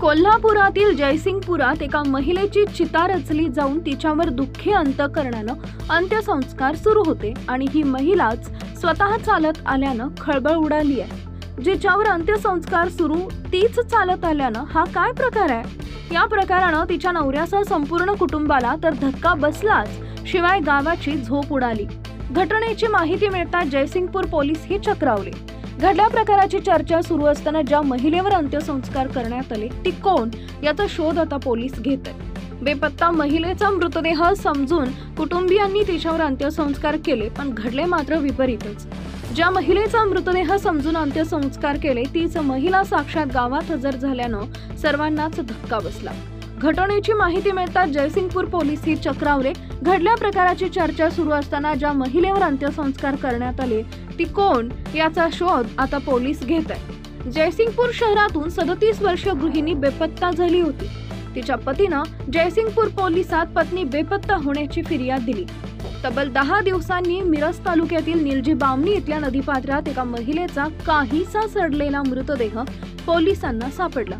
कोल्हापुरातील जयसिंगपुरात एका महिलेची चिता रचली जाऊन तिच्यावर दुःखी अंतःकरणानं अंत्यसंस्कार सुरू होते आणि ही महिलाच स्वतः चालत आल्यानं खळबळ उडाली आहे। जिच्यावर अंत्यसंस्कार सुरू तीच चालत आल्यानं हा काय प्रकार आहे? या प्रकारानं तिच्या नवऱ्यासह संपूर्ण कुटुंबाला तर धक्का बसलाच, शिवाय गावाची झोप उडाली। घटनेची माहिती मिळताच जयसिंगपूर पोलीस ही चक्रावले। घडल्या प्रकाराची चर्चा सुरू असताना ज्या महिलेवर अंत्यसंस्कार करण्यात आले ती कोण याचा शोध आता पोलीस घेत आहेत। बेपत्ता महिलेचा मृतदेह समजून कुटुंबियांनी तिच्यावर अंत्यसंस्कार केले, पण घडले मात्र विपरीतच। ज्या महिलेचा मृतदेह समजून अंत्यसंस्कार केले तीच महिला साक्षात गावात हजर झाल्यानं सर्वांनाच धक्का बसला। घटनेची माहिती मिळताच जयसिंगपूर पोलीस ही चक्रावले। घडल्या प्रकाराची चर्चा सुरू असताना ज्या महिलेवर अंत्यसंस्कार करण्यात आले ती कोण याचा शोध आता पोलीस घेत आहेत। जयसिंगपूर शहरातून 37 वर्षीय गृहिणी बेपत्ता झाली होती। तिच्या पतीनं जयसिंगपूर पोलिसात पत्नी बेपत्ता होण्याची फिर्याद दिली। तब्बल 10 दिवसांनी मिरज तालुक्यातील निलजी बामणी इथल्या नदीपात्रात एका महिलेचा काहीसा सडलेला मृतदेह पोलिसांना सापडला।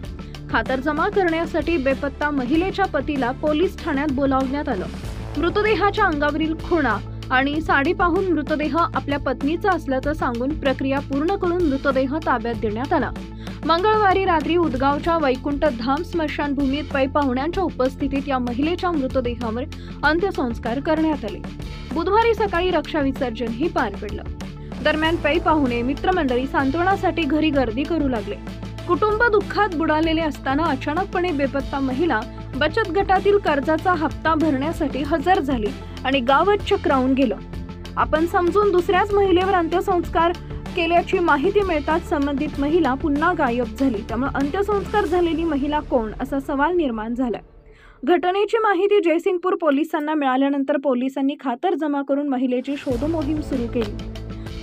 खातरजमा करण्यासाठी बेपत्ता महिलेच्या पतीला पोलीस ठाण्यात बोलावण्यात आलं। मृतदेहाच्या अंगावरील खुणा आणि साडी पाहून मृतदेह आपल्या पत्नीचा असल्याचं सांगून प्रक्रिया पूर्ण करून मृतदेह ताब्यात देण्यात आला। मंगळवारी रात्री उदगावच्या वैकुंठ धाम स्मशानभूमीत पै पाहुण्यांच्या उपस्थितीत या महिलेच्या मृतदेहावर अंत्यसंस्कार करण्यात आले। बुधवारी सकाळी रक्षा विसर्जनही पार पडलं। दरम्यान पै पाहुणे मित्रमंडळी सांत्वनासाठी घरी गर्दी करू लागले। कुटुंब दुःखात बुडालेले असताना अचानकपणे बेपत्ता महिला बचत गटातील कर्जाचा हप्ता भरण्यासाठी हजर झाली आणि गावात चक्रावून गेलं। आपण समजून दुसऱ्याच महिलेवर अंत्यसंस्कार केल्याची माहिती मिळताच संबंधित महिला पुन्हा गायब झाली। त्यामुळे अंत्यसंस्कार झालेली महिला कोण असा सवाल निर्माण झाला। घटनेची माहिती जयसिंगपूर पोलिसांना मिळाल्यानंतर पोलिसांनी खातरजमा करून महिलेची शोध मोहीम सुरू केली।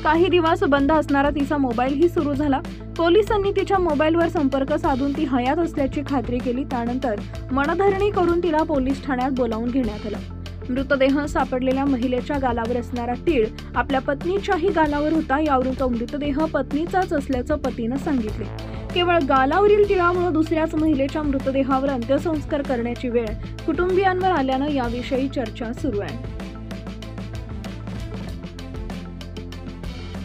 काही दिवस बंद असणारा तिचा मोबाईलही सुरू झाला। पोलिसांनी तिच्या मोबाईलवर संपर्क साधून ती हयात असल्याची खात्री केली। त्यानंतर मनधरणी करून तिला पोलीस ठाण्यात बोलावून घेण्यात आलं। मृतदेह सापडलेल्या महिलेच्या गालावर असणारा तीळ आपल्या पत्नीच्याही गालावर होता। यावरून तो मृतदेह पत्नीचाच असल्याचं पतीनं सांगितले। केवळ गालावरील तिळामुळे दुसऱ्याच महिलेच्या मृतदेहावर अंत्यसंस्कार करण्याची वेळ कुटुंबियांवर आल्यानं याविषयी चर्चा सुरू आहे।